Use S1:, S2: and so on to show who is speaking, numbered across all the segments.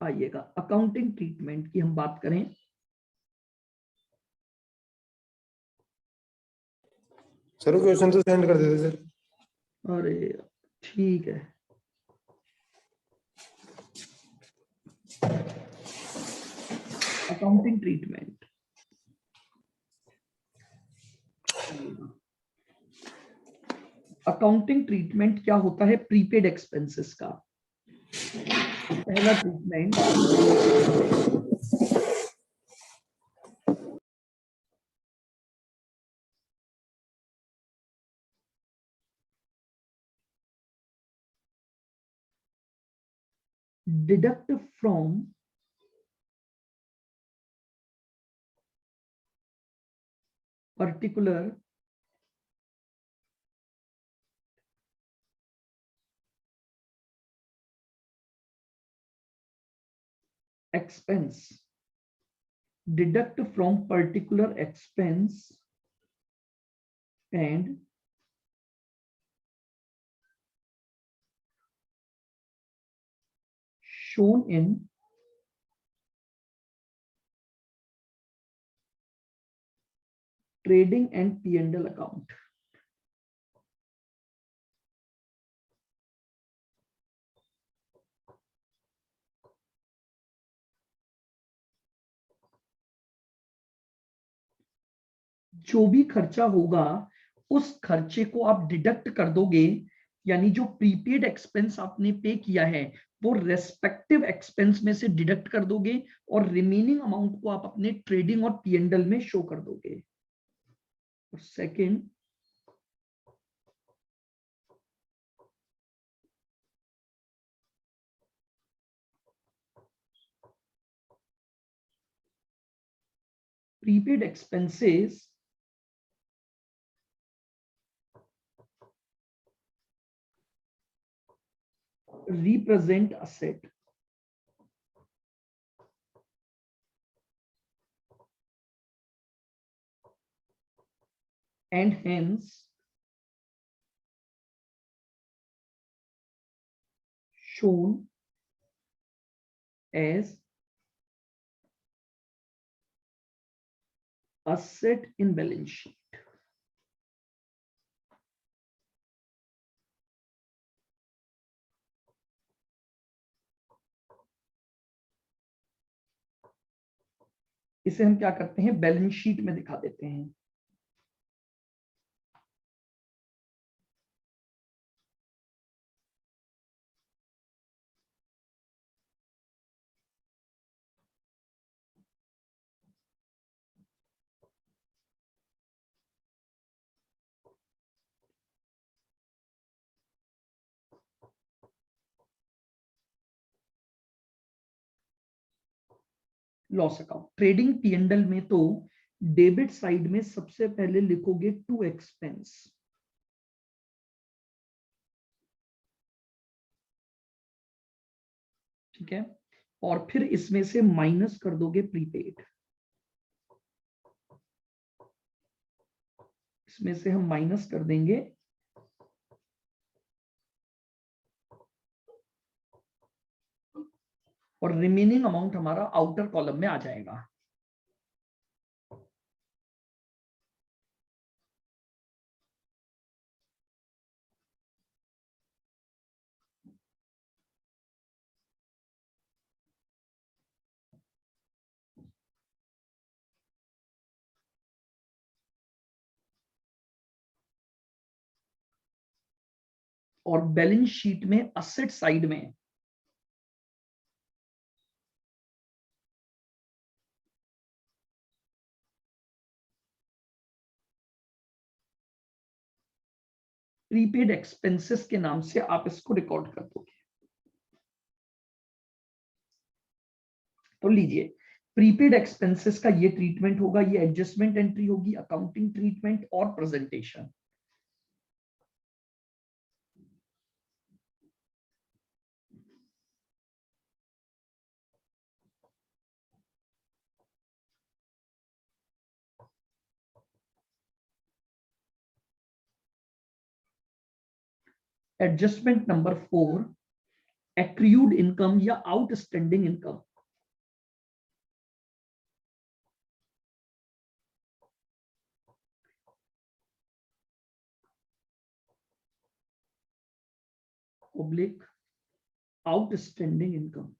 S1: आइएगा, accounting treatment की हम बात करें।
S2: सर क्वेश्चन तो सेंड कर देते सर।
S1: अरे ठीक है, अकाउंटिंग ट्रीटमेंट आइएगा। अकाउंटिंग ट्रीटमेंट क्या होता है? प्रीपेड एक्सपेंसेस का पहला treatment deduct from particular expense, deduct from particular expense and shown in trading and P&L account। जो भी खर्चा होगा उस खर्चे को आप डिडक्ट कर दोगे, यानी जो प्रीपेड एक्सपेंस आपने पे किया है वो रेस्पेक्टिव एक्सपेंस में से डिडक्ट कर दोगे और रिमेनिंग अमाउंट को आप अपने ट्रेडिंग और P&L में शो कर दोगे। और second, prepaid expenses represent asset and hence shown as asset in balance sheet। इसे हम क्या करते हैं, बैलेंस शीट में दिखा देते हैं। लॉस अकाउंट, ट्रेडिंग P&L में तो डेबिट साइड में सबसे पहले लिखोगे टू एक्सपेंस, ठीक है, और फिर इसमें से माइनस कर दोगे प्रीपेड। इसमें से हम माइनस कर देंगे और रिमेनिंग अमाउंट हमारा आउटर कॉलम में आ जाएगा। और बैलेंस शीट में असेट साइड में प्रीपेड एक्सपेंसेस के नाम से आप इसको रिकॉर्ड कर दोगे। तो लीजिए, प्रीपेड एक्सपेंसेस का ये ट्रीटमेंट होगा, ये एडजस्टमेंट एंट्री होगी, अकाउंटिंग ट्रीटमेंट और presentation. Adjustment number 4, accrued income या outstanding income. Public outstanding income.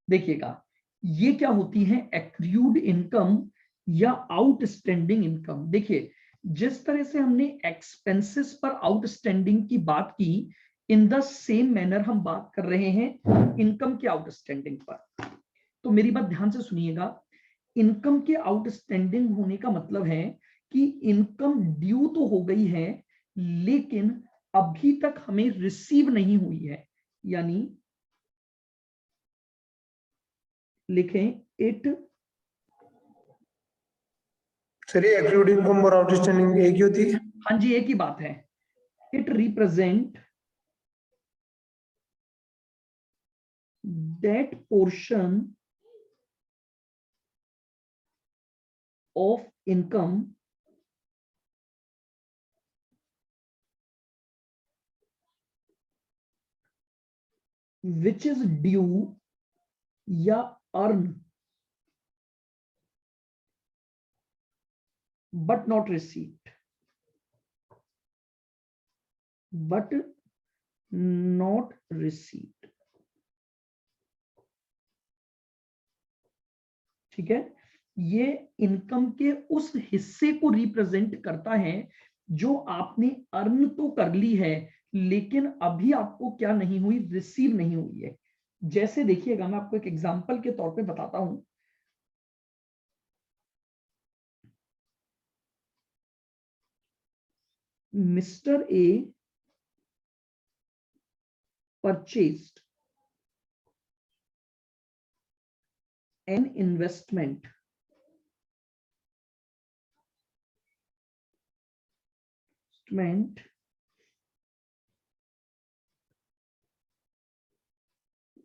S1: देखिएगा ये क्या होती है, एक्रूड इनकम या आउटस्टैंडिंग इनकम। देखिए जिस तरह से हमने एक्सपेंसेस पर आउटस्टैंडिंग की बात की, इन द सेम मैनर हम बात कर रहे हैं इनकम के आउटस्टैंडिंग पर। तो मेरी बात ध्यान से सुनिएगा, इनकम के आउटस्टैंडिंग होने का मतलब है कि इनकम ड्यू तो हो गई है लेकिन अभी तक हमें रिसीव नहीं हुई है, यानी लिखें इट।
S2: सर ये एक्रूड इनकम और आउटस्टैंडिंग एक ही होती है?
S1: हाँ जी एक ही बात है। It represent that portion of income which is due या earn but not received, but not received। ठीक है, ये इनकम के उस हिस्से को रिप्रेजेंट करता है जो आपने अर्न तो कर ली है लेकिन अभी आपको क्या नहीं हुई, रिसीव नहीं हुई है। जैसे देखिएगा मैं आपको एक एग्जांपल के तौर पे बताता हूं। Mister A purchased an investment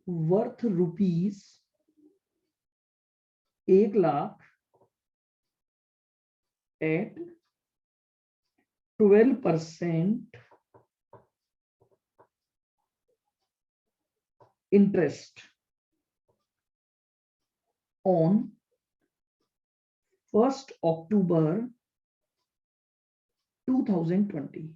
S1: worth rupees 1,00,000 at 12% interest on 1st October 2020।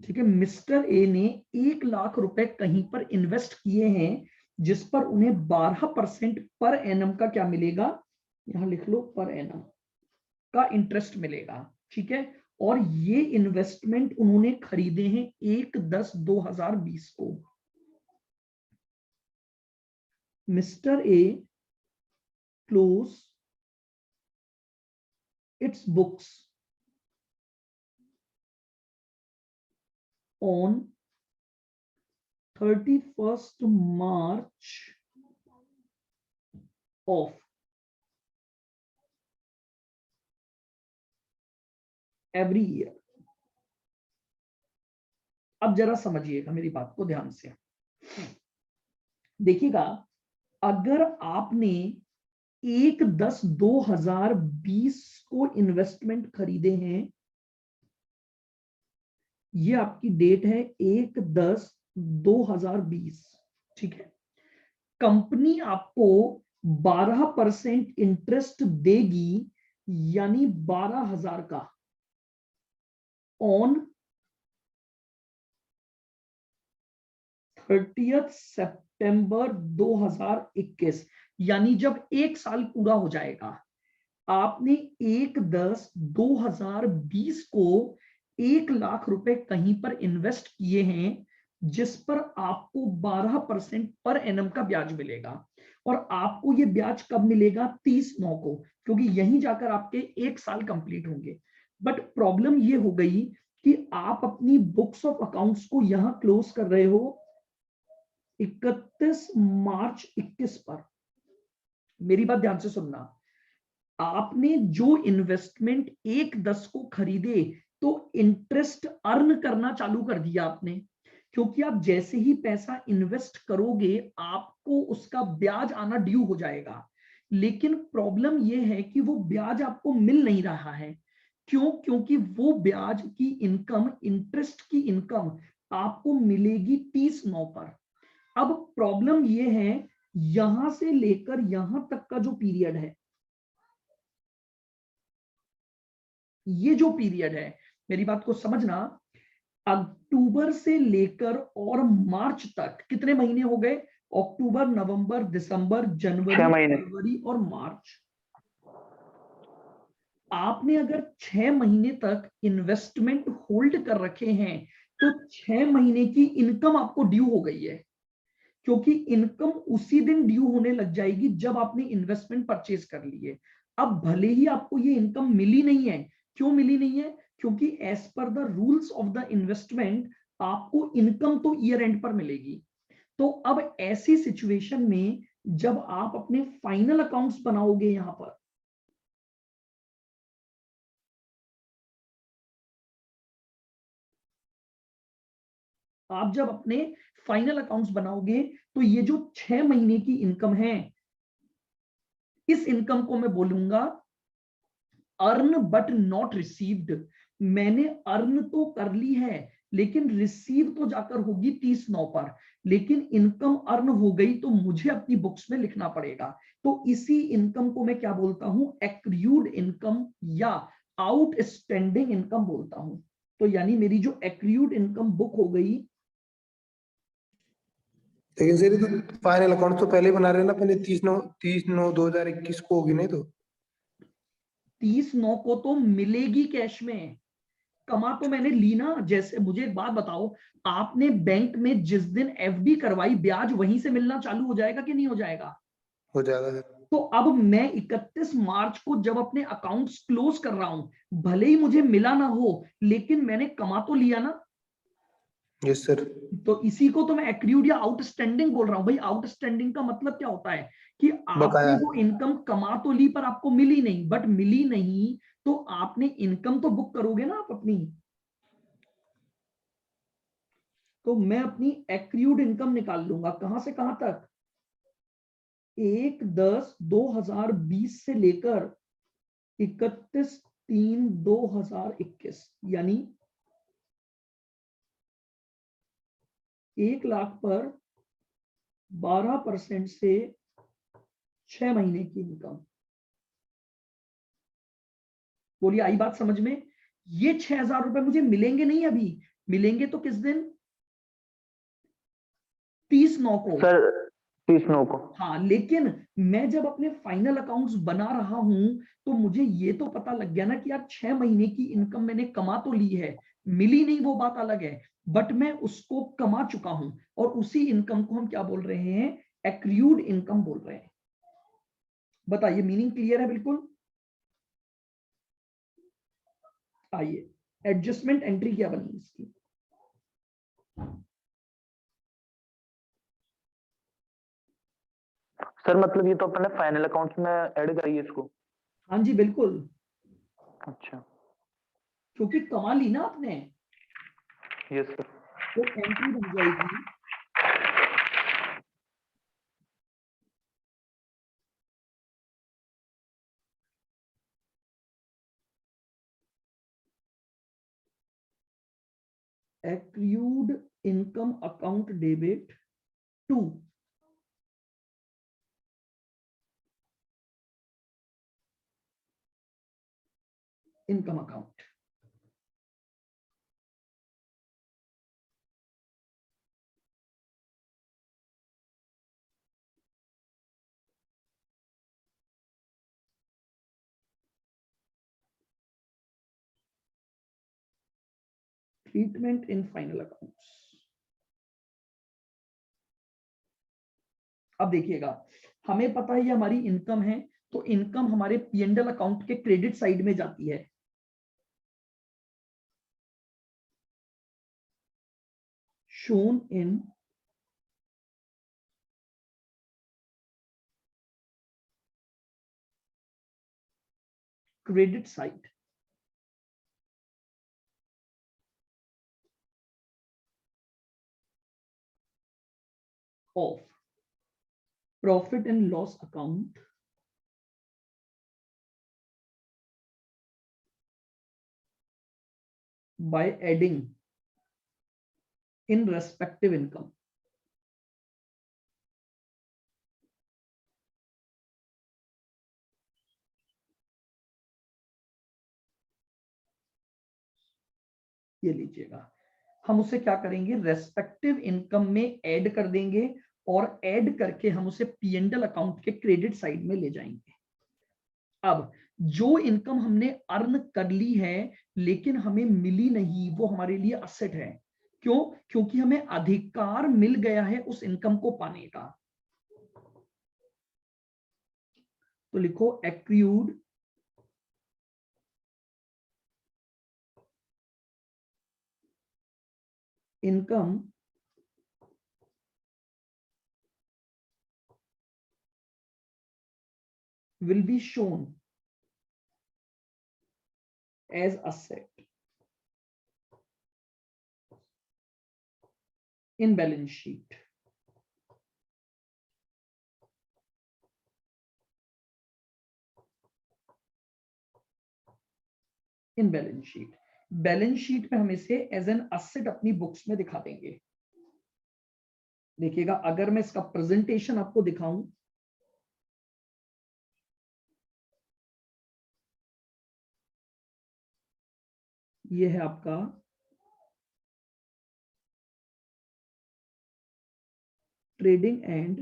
S1: ठीक है, मिस्टर ए ने 1,00,000 रुपए कहीं पर इन्वेस्ट किए हैं जिस पर उन्हें 12% पर एनम का क्या मिलेगा, यहां लिख लो पर एनम का इंटरेस्ट मिलेगा। ठीक है, और ये इन्वेस्टमेंट उन्होंने खरीदे हैं 1/10/2020 को। Mister A close it's books on 31st March of every year। अब जरा समझिएगा मेरी बात को ध्यान से, देखिएगा अगर आपने 1/10/2020 को इन्वेस्टमेंट खरीदे हैं, ये आपकी डेट है 1/10/2020। ठीक है, कंपनी आपको 12% इंटरेस्ट देगी यानी 12,000 का ऑन 30 सितंबर 2021, यानी जब 1 साल पूरा हो जाएगा। आपने 1/10/2020 को 1,00,000 रुपए कहीं पर इन्वेस्ट किए हैं जिस पर आपको 12% पर एनम का ब्याज मिलेगा, और आपको ये ब्याज कब मिलेगा, 30/9 को, क्योंकि यहीं जाकर आपके 1 साल कंप्लीट होंगे। बट प्रॉब्लम ये हो गई कि आप अपनी बुक्स ऑफ अकाउंट्स को यहां क्लोज कर रहे हो 31 मार्च 21 पर। मेरी बात ध्यान से सुनना, आपने जो इन्वेस्टमेंट 1/10 को खरीदे तो इंटरेस्ट अर्न करना चालू कर दिया आपने, क्योंकि आप जैसे ही पैसा इन्वेस्ट करोगे आपको उसका ब्याज आना ड्यू हो जाएगा। लेकिन प्रॉब्लम यह है कि वो ब्याज आपको मिल नहीं रहा है। क्यों? क्योंकि वो ब्याज की इनकम, इंटरेस्ट की इनकम आपको मिलेगी 30/9 पर। अब प्रॉब्लम ये है, यहां से लेकर यहां तक का जो पीरियड है, ये जो पीरियड है, मेरी बात को समझना, अक्टूबर से लेकर और मार्च तक कितने महीने हो गए? अक्टूबर, नवंबर, दिसंबर,
S3: 6
S1: जनवरी,
S3: महीने।
S1: फरवरी और मार्च। आपने अगर 6 महीने तक इन्वेस्टमेंट होल्ड कर रखे हैं तो 6 महीने की इनकम आपको ड्यू हो गई है, क्योंकि इनकम उसी दिन ड्यू होने लग जाएगी जब आपने इन्वेस्टमेंट परचेज कर ली है। अब भले ही आपको ये इनकम मिली नहीं है, क्यों मिली नहीं है? क्योंकि as per the rules of the investment आपको इनकम तो ईयर एंड पर मिलेगी। तो अब ऐसी सिचुएशन में जब आप अपने फाइनल अकाउंट्स बनाओगे, यहां पर आप जब अपने फाइनल अकाउंट्स बनाओगे तो ये जो 6 महीने की इनकम है, इस इनकम को मैं बोलूंगा अर्न बट नॉट रिसीव्ड। मैंने अर्न तो कर ली है लेकिन रिसीव तो जाकर होगी 30/9 पर, लेकिन इनकम अर्न हो गई तो मुझे अपनी बुक्स में लिखना पड़ेगा। तो इसी इनकम को मैं क्या बोलता हूं? एक्रूड इनकम या आउटस्टैंडिंग इनकम बोलता हूं। तो यानी मेरी जो एक्रूड इनकम बुक हो गई,
S2: लेकिन सर ये तो फाइनल अकाउंट तो पहले ही बना रहे हैं ना अपने 30/9/2021 को होगी नहीं तो।
S1: 30/9 को तो मिलेगी कैश में, कमा तो मैंने ली ना। जैसे मुझे एक बात बताओ, आपने बैंक में जिस दिन एफडी करवाई ब्याज वहीं से मिलना चालू हो जाएगा कि नहीं हो जाएगा?
S2: हो जाएगा सर।
S1: तो अब मैं 31 मार्च को जब अपने अकाउंट्स क्लोज कर रहा हूं, भले ही मुझे मिला ना हो लेकिन मैंने कमा तो लिया ना।
S2: Yes sir.
S1: तो इसी को तो मैं एक्रूड या आउटस्टैंडिंग बोल रहा हूं। भाई आउटस्टैंडिंग का मतलब क्या होता है कि आपने
S2: बकाया।
S1: वो इनकम कमा तो ली पर आपको मिली नहीं, बट मिली नहीं तो आपने इनकम तो बुक करोगे ना आप अपनी। तो मैं अपनी एक्रूड इनकम निकाल लूंगा कहां से कहां तक? 1/10/2020 से लेकर 31/3/2021, यानी 1 लाख पर 12% से 6 महीने की इनकम। बोलिए, आई बात समझ में? ये 6,000 रुपए मुझे मिलेंगे नहीं, अभी मिलेंगे तो किस दिन? 30/9 को।
S3: सर 30/9 को।
S1: हाँ, लेकिन मैं जब अपने फाइनल अकाउंट्स बना रहा हूं तो मुझे ये तो पता लग गया ना कि यार 6 महीने की इनकम मैंने कमा तो ली है, मिली नहीं वो बात अलग है, बट मैं उसको कमा चुका हूं। और उसी इनकम को हम क्या बोल रहे हैं? एक्रूड इनकम बोल रहे हैं। बताइए, मीनिंग क्लियर है बिल्कुल? आइए, एडजस्टमेंट एंट्री क्या बनी इसकी?
S3: सर मतलब ये तो अपने फाइनल अकाउंट्स में ऐड करिए इसको।
S1: हाँ जी बिल्कुल,
S3: अच्छा।
S1: क्योंकि कमा ली ना आपने,
S3: यस सर।
S1: तो एंट्री बन जाएगी accrued income account debit to income account. Treatment in final accounts. अब देखिएगा, हमें पता है ये हमारी इनकम है, तो इनकम हमारे पीएनएल अकाउंट के क्रेडिट साइड में जाती है। Shown in credit side of profit and loss account by adding in respective income. ये लीजिएगा, हम उसे क्या करेंगे, रेस्पेक्टिव इनकम में ऐड कर देंगे और ऐड करके हम उसे पी&एल अकाउंट के क्रेडिट साइड में ले जाएंगे। अब जो इनकम हमने अर्न कर ली है लेकिन हमें मिली नहीं, वो हमारे लिए असेट है। क्यों? क्योंकि हमें अधिकार मिल गया है उस इनकम को पाने का। तो लिखो accrued income will be shown as asset in balance sheet. In balance sheet, balance sheet में हम इसे एज एन असेट अपनी बुक्स में दिखा देंगे। देखिएगा, अगर मैं इसका प्रेजेंटेशन आपको दिखाऊं, ये है आपका trading and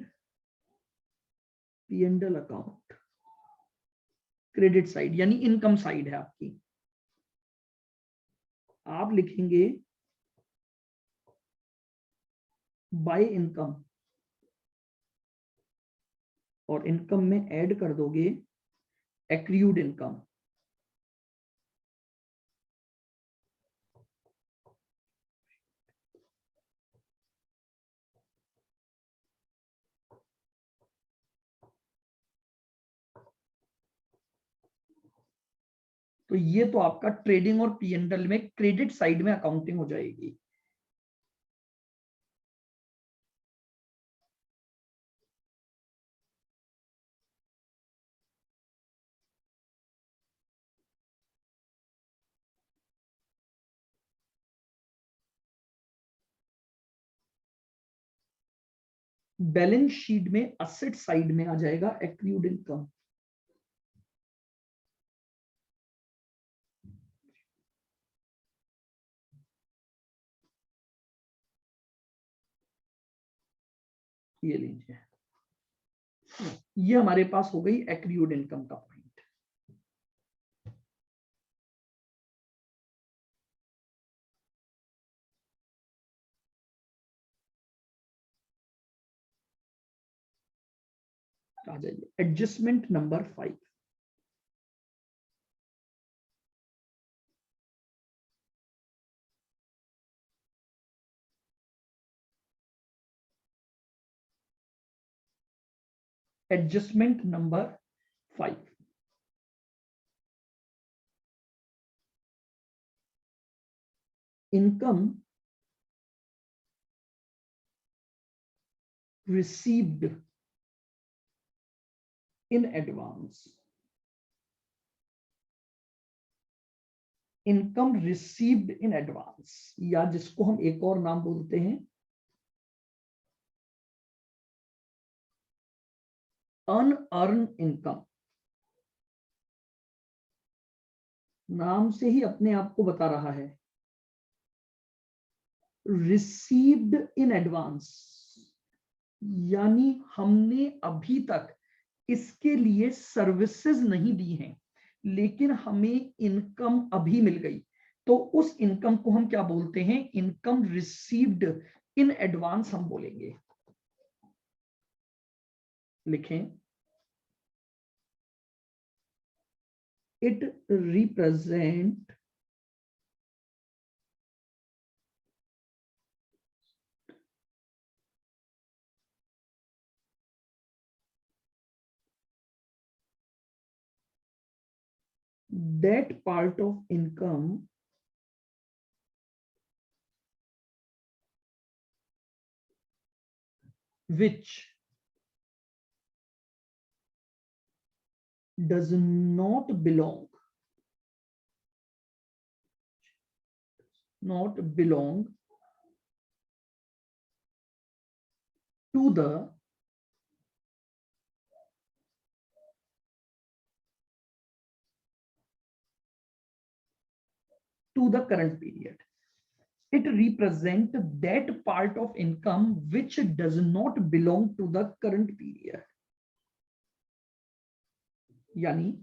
S1: P&L account credit side, यानी इनकम साइड है आपकी। आप लिखेंगे बाय इनकम और इनकम में ऐड कर दोगे एक्रूड इनकम। तो ये तो आपका ट्रेडिंग और पी&एल में क्रेडिट साइड में अकाउंटिंग हो जाएगी। बैलेंस शीट में असेट साइड में आ जाएगा एक्रूड इनकम। ये लीजिए, ये हमारे पास हो गई एक्रूड इनकम का पॉइंट। आ जाइए adjustment number 5। Adjustment number 5, income received in advance। Income received in advance, या जिसको हम एक और नाम बोलते हैं अनअर्न इनकम। नाम से ही अपने आप को बता रहा है, रिसीव्ड इन एडवांस, यानी हमने अभी तक इसके लिए सर्विसेज नहीं दी हैं लेकिन हमें इनकम अभी मिल गई, तो उस इनकम को हम क्या बोलते हैं, इनकम रिसीव्ड इन एडवांस हम बोलेंगे। लिखें, it represent that part of income which does not belong to the current period. It represents that part of income which does not belong to the current period. यानी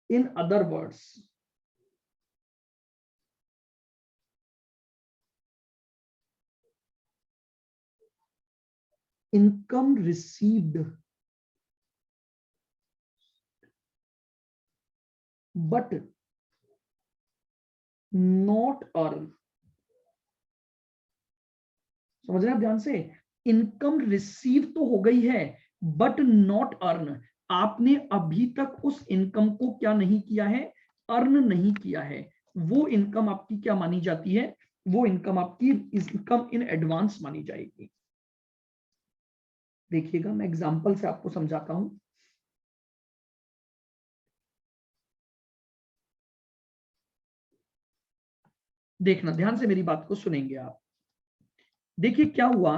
S1: in other words, income received but not earned. समझ रहे हैं आप ध्यान से? Income receive तो हो गई है बट नॉट अर्न। आपने अभी तक उस इनकम को क्या नहीं किया है? अर्न नहीं किया है। वो इनकम आपकी क्या मानी जाती है? वो इनकम आपकी इनकम इन एडवांस मानी जाएगी। देखिएगा, मैं एग्जांपल से आपको समझाता हूं। देखना, ध्यान से मेरी बात को सुनेंगे आप। देखिए क्या हुआ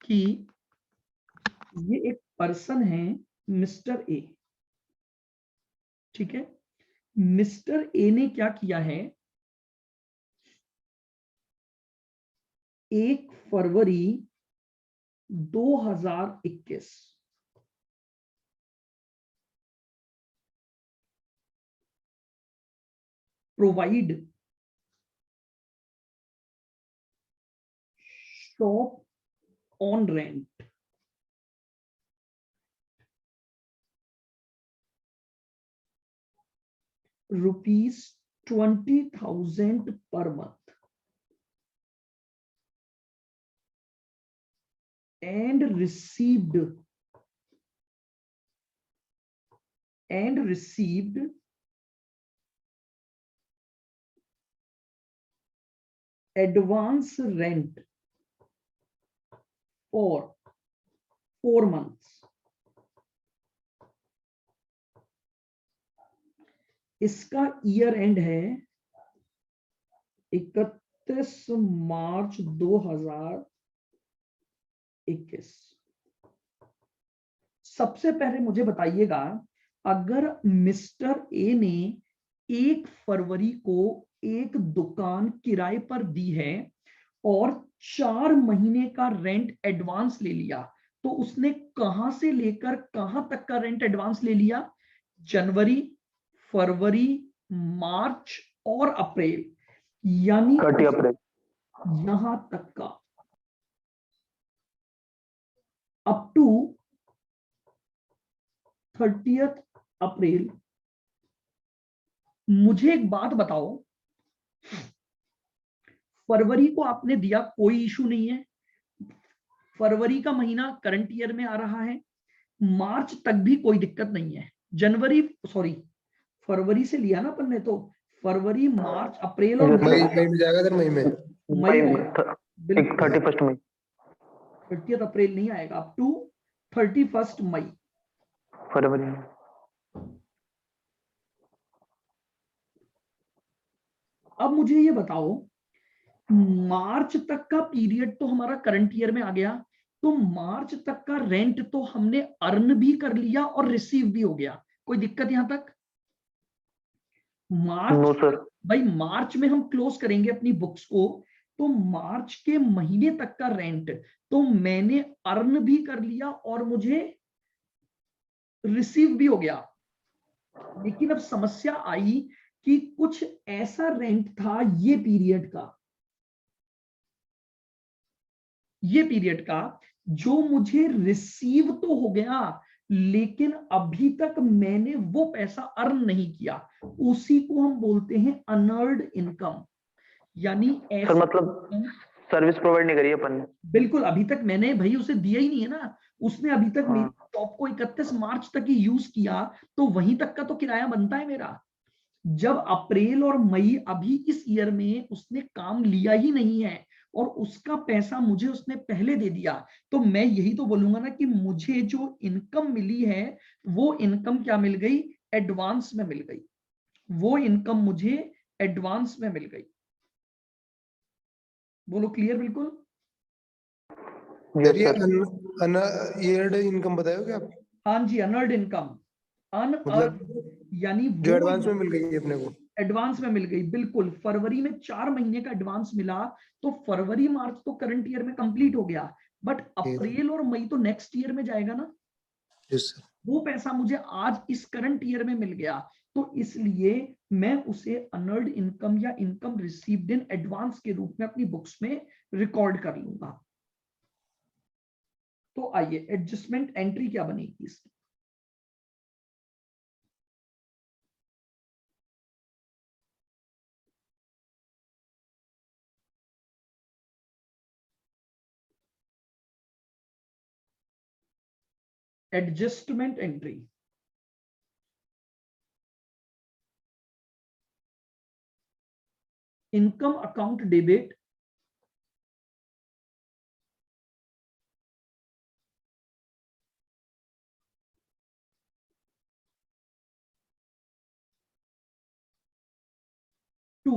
S1: कि ये एक पर्सन है मिस्टर ए, ठीक है। मिस्टर ए ने क्या किया है? 1 फरवरी 2021 provide shop on rent ₹20,000 per month and received advance rent for 4 months. इसका ईयर एंड है 31 मार्च 2021। सबसे पहले मुझे बताइएगा, अगर मिस्टर ए ने 1 फरवरी को एक दुकान किराए पर दी है और 4 महीने का रेंट एडवांस ले लिया, तो उसने कहां से लेकर कहां तक का रेंट एडवांस ले लिया? जनवरी, फरवरी, मार्च और अप्रैल, यानी
S3: 30 अप्रैल
S1: यहां तक का, अप टू 30 अप्रैल। मुझे एक बात बताओ, फरवरी को आपने दिया, कोई इशू नहीं है, फरवरी का महीना करंट ईयर में आ रहा है, मार्च तक भी कोई दिक्कत नहीं है, फरवरी से लिया ना अपन ने, तो फरवरी, मार्च, अप्रैल और
S2: मई में जाएगा सर, मई में
S3: 31 मई
S1: 30 अप्रैल नहीं आएगा, अप टू 31 मई
S3: फरवरी।
S1: अब मुझे ये बताओ, मार्च तक का पीरियड तो हमारा करंट ईयर में आ गया, तो मार्च तक का रेंट तो हमने अर्न भी कर लिया और रिसीव भी हो गया, कोई दिक्कत यहां तक? मार्च
S3: नो सर।
S1: भाई मार्च में हम क्लोज करेंगे अपनी बुक्स को, तो मार्च के महीने तक का रेंट तो मैंने अर्न भी कर लिया और मुझे रिसीव भी हो गया। लेकिन अब समस्या आई कि कुछ ऐसा रेंट था ये पीरियड का जो मुझे रिसीव तो हो गया, लेकिन अभी तक मैंने वो पैसा अर्न नहीं किया, उसी को हम बोलते हैं अनअर्न्ड इनकम। यानी
S3: सर मतलब सर्विस प्रोवाइड नहीं करी अपन ने।
S1: बिल्कुल, अभी तक मैंने भाई उसे दिया ही नहीं है ना, उसने अभी तक
S3: हाँ।
S1: मेरी शॉप को 31 मार्च तक ही यूज किया, तो वहीं तक का तो किराया बनता है मेरा। जब अप्रैल और मई अभी इस ईयर में उसने काम लिया ही नहीं है और उसका पैसा मुझे उसने पहले दे दिया, तो मैं यही तो बोलूंगा ना कि मुझे जो इनकम मिली है वो इनकम क्या मिल गई, एडवांस में मिल गई। वो इनकम मुझे एडवांस में मिल गई। बोलो क्लियर बिल्कुल।
S2: सर
S3: यस
S2: ये
S3: सर।
S2: ईयर्ड इनकम बताओगे आप?
S1: हाँ जी, अनअर्ड इनकम, अनअर्ड
S2: मतलब
S1: यानी
S2: जो
S1: वो
S2: एडवांस में मिल गई है अपने को।
S1: एडवांस में मिल गई। बिल्कुल, फरवरी में 4 महीने का एडवांस मिला, तो फरवरी मार्च तो करंट ईयर में कंप्लीट हो गया, बट अप्रैल और मई तो नेक्स्ट ईयर में जाएगा ना।
S2: Yes sir.
S1: वो पैसा मुझे आज इस करंट ईयर में मिल गया, तो इसलिए मैं उसे अनअर्न्ड इनकम या इनकम रिसीव्ड इन एडवांस के रूप में अपनी बुक्स में रिकॉर्ड कर लूंगा। तो आइए, एडजस्टमेंट एंट्री क्या बनेगी इसकी। Adjustment entry, income account debit, to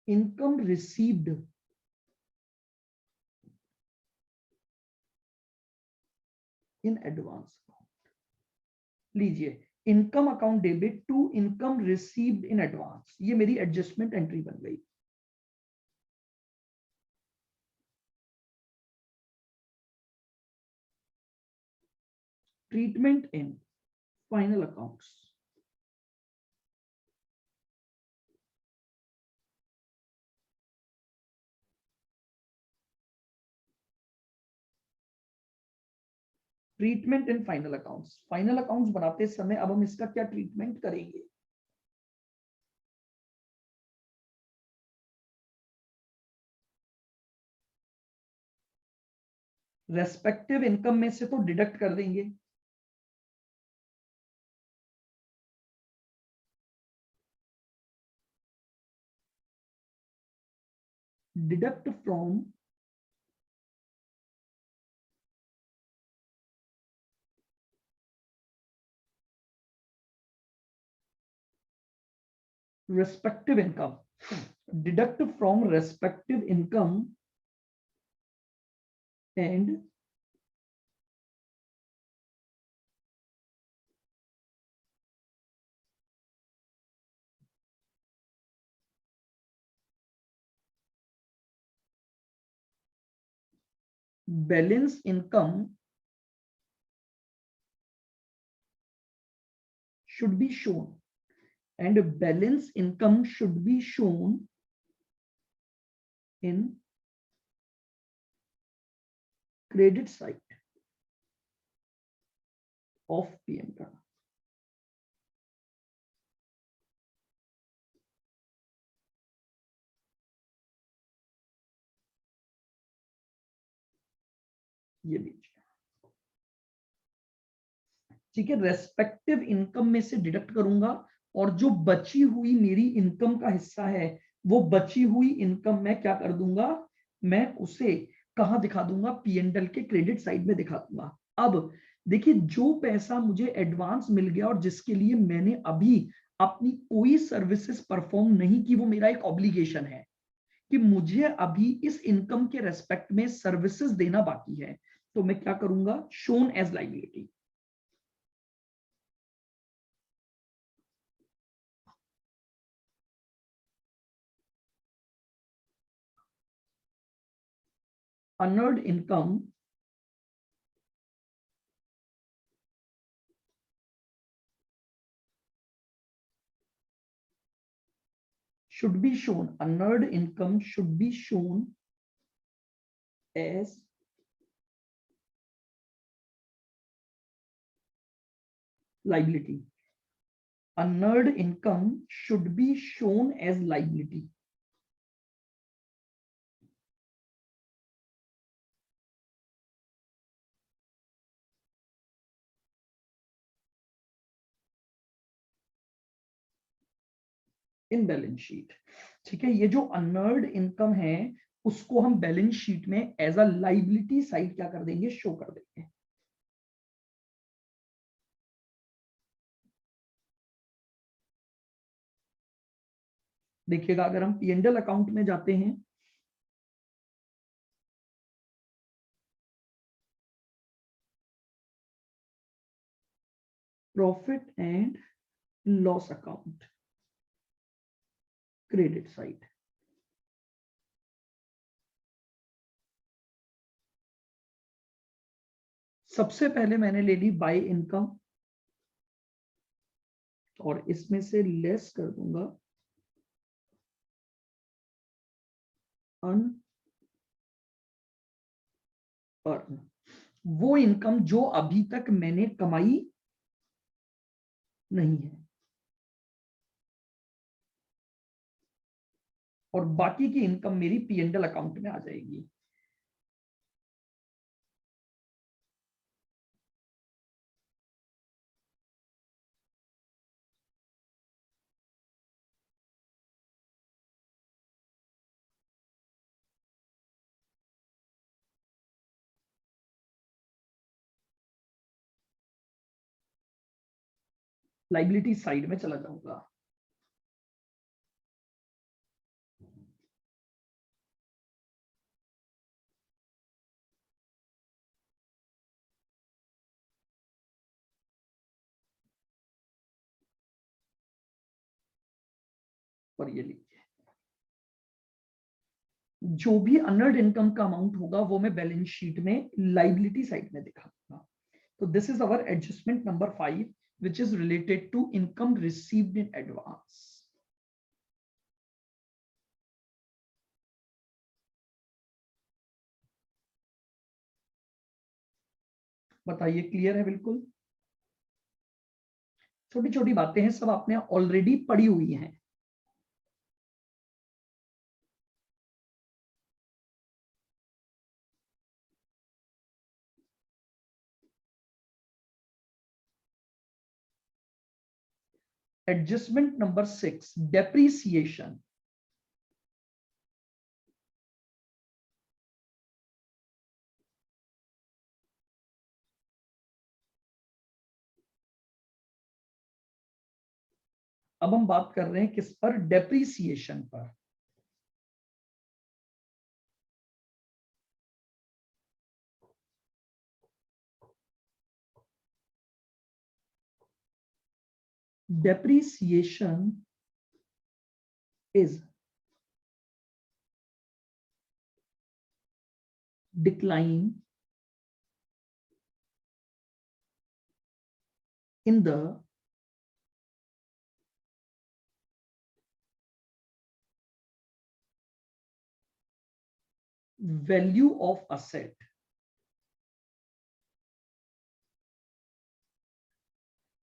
S1: income received in advance. लीजिए, income account debit to income received in advance, ये मेरी एडजस्टमेंट एंट्री बन गई। Treatment in final accounts, treatment in final accounts. Final accounts बनाते समय अब हम इसका क्या ट्रीटमेंट करेंगे। रेस्पेक्टिव इनकम में से तो डिडक्ट कर देंगे, deduct from respective income, deduct from respective income and balance income should be shown, and balance income should be shown in credit side of PM का। ये लीजिए, ठीक है। रेस्पेक्टिव इनकम में से डिडक्ट करूंगा, और जो बची हुई मेरी इनकम का हिस्सा है, वो बची हुई इनकम मैं क्या कर दूंगा, मैं उसे कहां दिखा दूंगा, पीएनडल के क्रेडिट साइड में दिखा दूंगा। अब देखिए, जो पैसा मुझे एडवांस मिल गया और जिसके लिए मैंने अभी अपनी कोई सर्विसेज परफॉर्म नहीं की, वो मेरा एक ऑब्लिगेशन है कि मुझे अभी इस इनकम के रेस्पेक्ट में सर्विसेज देना बाकी है, तो मैं क्या करूंगा, shown as liability. unearned income should be shown, unearned income should be shown as liability. Unearned income should be shown as liability. In balance sheet, ठीक है। ये जो अनअर्न्ड इनकम है उसको हम बैलेंस शीट में एज अ लाइबिलिटी साइड क्या कर देंगे, शो कर देंगे। देखिएगा अगर हम P&L अकाउंट में जाते हैं, profit and loss account, credit side, सबसे पहले मैंने ले ली बाय इनकम और इसमें से लेस कर दूंगा अनअर्न, वो इनकम जो अभी तक मैंने कमाई नहीं है, और बाकी की इनकम मेरी P&L अकाउंट में आ जाएगी। लाइबिलिटी साइड में चला जाऊंगा। और ये लीजिए, जो भी अनअर्न्ड इनकम का अमाउंट होगा वो मैं बैलेंस शीट में लाइबिलिटी साइड में दिखा दूंगा। तो this is our adjustment number 5 which is related to income received in advance. बताइए क्लियर है? बिल्कुल छोटी छोटी बातें हैं, सब आपने ऑलरेडी पढ़ी हुई हैं। Adjustment number 6, depreciation. अब हम बात कर रहे हैं किस पर, डेप्रीसिएशन पर। Depreciation is decline in the value of asset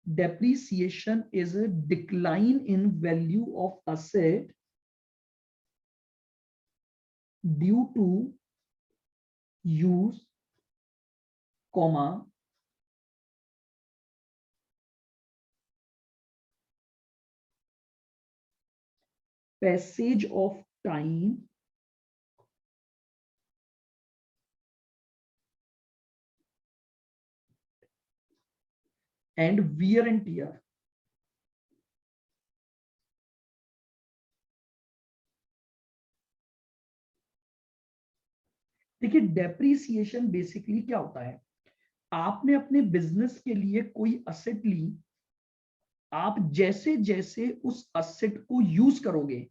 S1: depreciation is a decline in value of asset due to use, comma, passage of time and wear and tear. देखिए डेप्रीसिएशन बेसिकली क्या होता है, आपने अपने बिजनेस के लिए कोई असेट ली, आप जैसे जैसे उस असेट को यूज करोगे,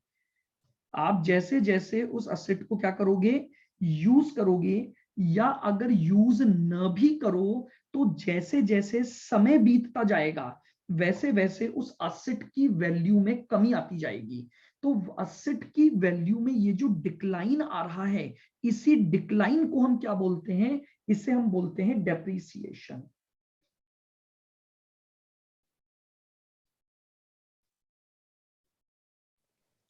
S1: आप जैसे जैसे उस असेट को क्या करोगे, यूज करोगे, या अगर यूज न भी करो तो जैसे जैसे समय बीतता जाएगा वैसे वैसे उस असेट की वैल्यू में कमी आती जाएगी। तो असेट की वैल्यू में ये जो डिक्लाइन आ रहा है, इसी डिक्लाइन को हम क्या बोलते हैं, इसे हम बोलते हैं डेप्रीसिएशन।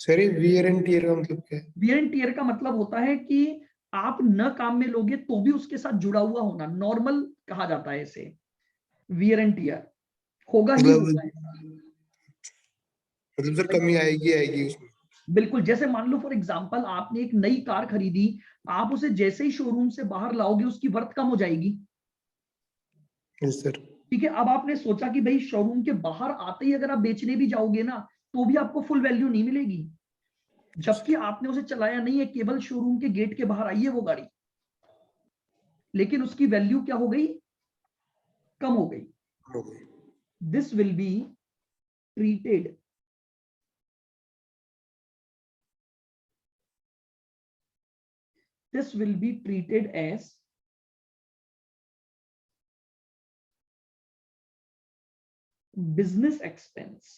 S2: सर ये वियर एंड टियर का मतलब क्या है?
S1: वियर एंड टियर का मतलब होता है कि आप न काम में लोगे तो भी उसके साथ जुड़ा हुआ होना, नॉर्मल कहा जाता है इसे। वियर एंड टियर होगा ही
S2: मतलब
S1: होगा।
S2: मतलब सर कमी आएगी आएगी उसमें।
S1: बिल्कुल, जैसे मान लो फॉर एग्जांपल आपने एक नई कार खरीदी, आप उसे जैसे ही शोरूम से बाहर लाओगे उसकी वर्थ कम हो जाएगी।
S2: Yes sir.
S1: ठीक है, अब आपने सोचा कि भाई शोरूम के बाहर आते ही अगर आप बेचने भी जाओगे ना तो भी आपको फुल वैल्यू नहीं मिलेगी, जबकि आपने उसे चलाया नहीं है, केवल शोरूम के गेट के बाहर आई है वो गाड़ी, लेकिन उसकी वैल्यू क्या हो गई, कम हो गई।
S2: हो गई।
S1: This will be treated this will be treated as business expense।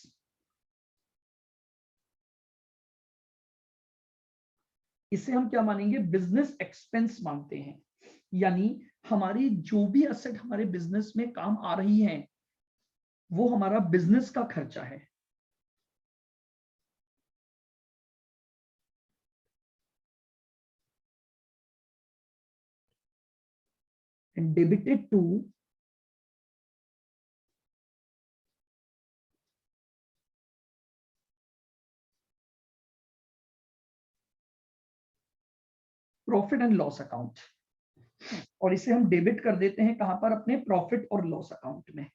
S1: इसे हम क्या मानेंगे, बिजनेस एक्सपेंस मानते हैं। यानी हमारी जो भी असेट हमारे बिजनेस में काम आ रही है वो हमारा बिजनेस का खर्चा है। and debited to profit and loss account, और इसे हम डेबिट कर देते हैं कहां पर, अपने प्रॉफिट और लॉस अकाउंट में।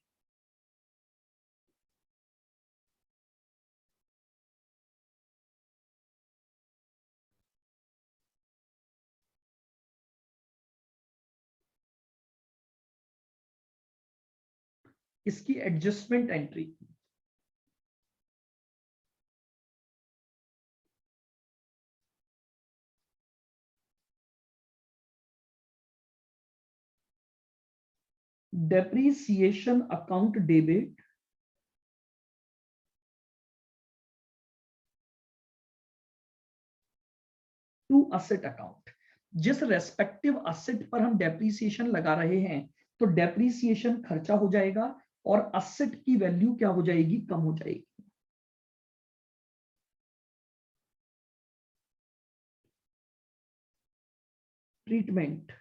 S1: इसकी adjustment entry, depreciation account debit to asset account. जिस रेस्पेक्टिव असेट पर हम डेप्रीसिएशन लगा रहे हैं तो डेप्रीसिएशन खर्चा हो जाएगा और असेट की वैल्यू क्या हो जाएगी, कम हो जाएगी। Treatment,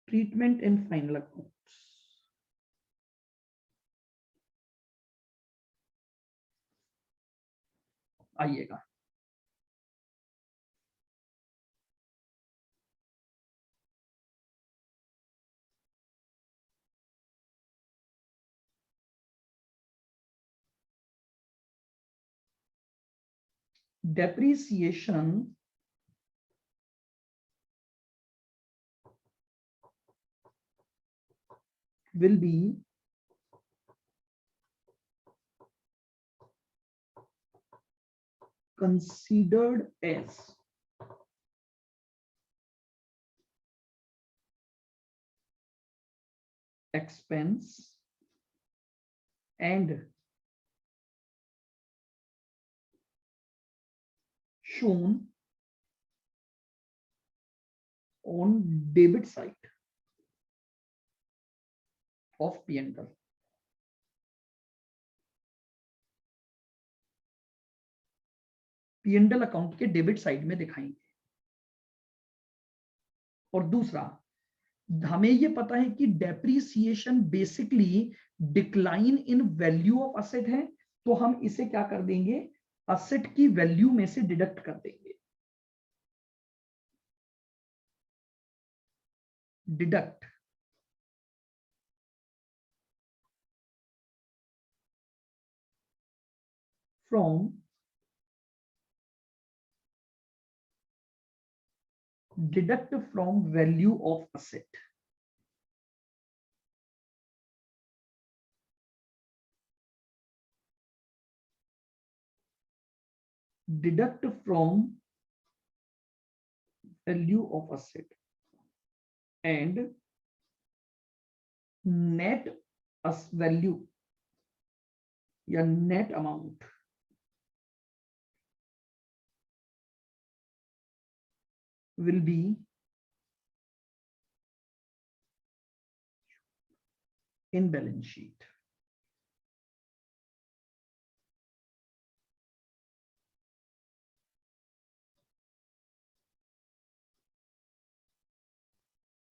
S1: treatment in final accounts. आइएगा, depreciation will be considered as expense and shown on debit side of P&L। P&L account के डेबिट साइड में दिखाएंगे। और दूसरा, हमें ये पता है कि depreciation basically decline in value of asset है, तो हम इसे क्या कर देंगे, असेट की वैल्यू में से डिडक्ट कर देंगे। Deduct from value of asset. Deduct from value of asset and net value या net amount will be in balance sheet.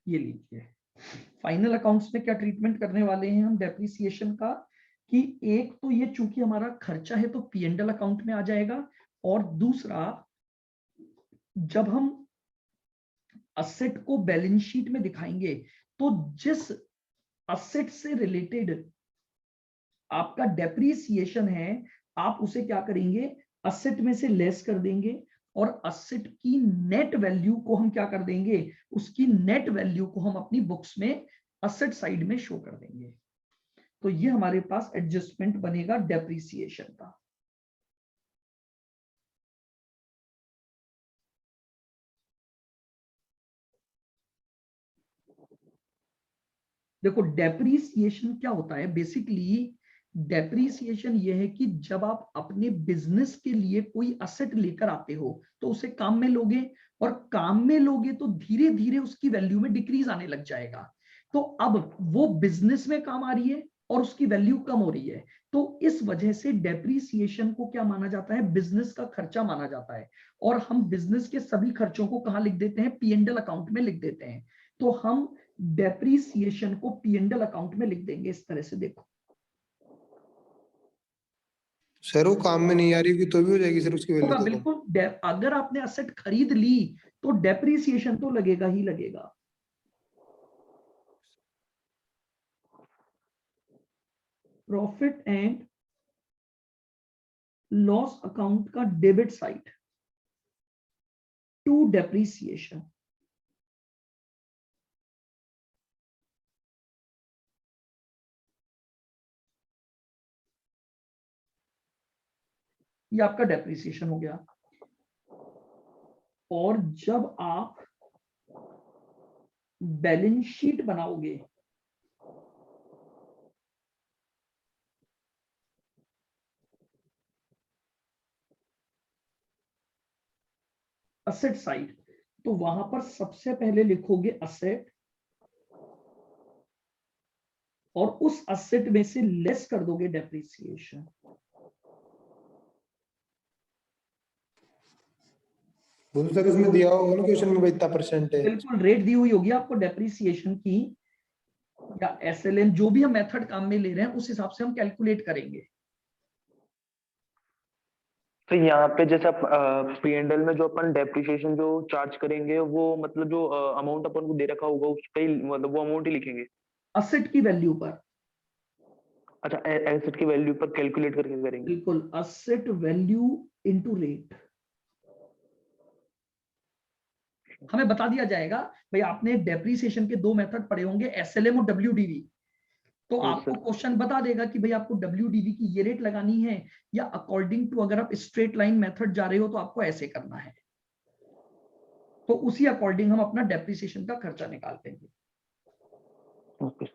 S1: ये लीजिए, फाइनल अकाउंट्स में क्या ट्रीटमेंट करने वाले हैं हम डेप्रिसिएशन का, कि एक तो ये चूंकि हमारा खर्चा है तो P&L अकाउंट में आ जाएगा, और दूसरा जब हम असेट को बैलेंस शीट में दिखाएंगे तो जिस असेट से रिलेटेड आपका डेप्रिसिएशन है आप उसे क्या करेंगे, असेट में से लेस कर देंगे, और असेट की नेट वैल्यू को हम क्या कर देंगे, उसकी नेट वैल्यू को हम अपनी बुक्स में असेट साइड में शो कर देंगे। तो ये हमारे पास एडजस्टमेंट बनेगा डेप्रिसिएशन का। देखो डेप्रिसिएशन क्या होता है, बेसिकली डेप्रिसिएशन ये है कि जब आप अपने बिजनेस के लिए कोई असेट लेकर आते हो तो उसे काम में लोगे, और काम में लोगे तो धीरे धीरे उसकी वैल्यू में डिक्रीज आने लग जाएगा। तो अब वो बिजनेस में काम आ रही है और उसकी वैल्यू कम हो रही है, तो इस वजह से डेप्रिसिएशन को क्या माना जाता है, बिजनेस का खर्चा माना जाता है। और हम बिजनेस के सभी खर्चों को कहां लिख देते हैं, P&L अकाउंट में लिख देते हैं। तो हम डेप्रिसिएशन को P&L अकाउंट में लिख देंगे इस तरह से। देखो
S2: सर वो काम में नहीं आ रही तो भी हो जाएगी सर उसकी वैल्यू
S1: होगा
S2: तो कम।
S1: बिल्कुल, अगर आपने असेट खरीद ली तो डेप्रिसिएशन तो लगेगा ही लगेगा। प्रॉफिट एंड लॉस अकाउंट का डेबिट साइड टू डेप्रिसिएशन, ये आपका डेप्रिसिएशन हो गया। और जब आप बैलेंस शीट बनाओगे असेट साइड, तो वहां पर सबसे पहले लिखोगे असेट, और उस असेट में से लेस कर दोगे डेप्रिसिएशन।
S2: वो तो सर उसमें दिया होगा ना क्वेश्चन में भाई इतना परसेंट है।
S1: बिल्कुल रेट दी हुई होगी आपको डेप्रिसिएशन की, या SLN, जो भी हम मेथड काम में ले रहे हैं उस हिसाब से हम कैलकुलेट करेंगे।
S3: तो यहाँ पे जैसे P&L में जो अपन डेप्रिसिएशन जो चार्ज करेंगे वो मतलब जो अमाउंट अपन को दे रखा होगा उसका ही मतलब वो अमाउंट ही लिखेंगे।
S1: असेट की वैल्यू पर,
S3: अच्छा एसेट की वैल्यू पर कैलकुलेट करके करेंगे।
S1: बिल्कुल, असेट वैल्यू इनटू रेट। हमें बता दिया जाएगा भाई आपने डेप्रिसिएशन के दो मेथड पढ़े होंगे, SLM और WDV, तो आपको क्वेश्चन बता देगा कि भाई आपको WDV की ये रेट लगानी है, या अकॉर्डिंग टू अगर आप स्ट्रेट लाइन मेथड जा रहे हो तो आपको ऐसे करना है। तो उसी अकॉर्डिंग हम अपना डेप्रिसिएशन का खर्चा निकाल देंगे।
S3: ओके।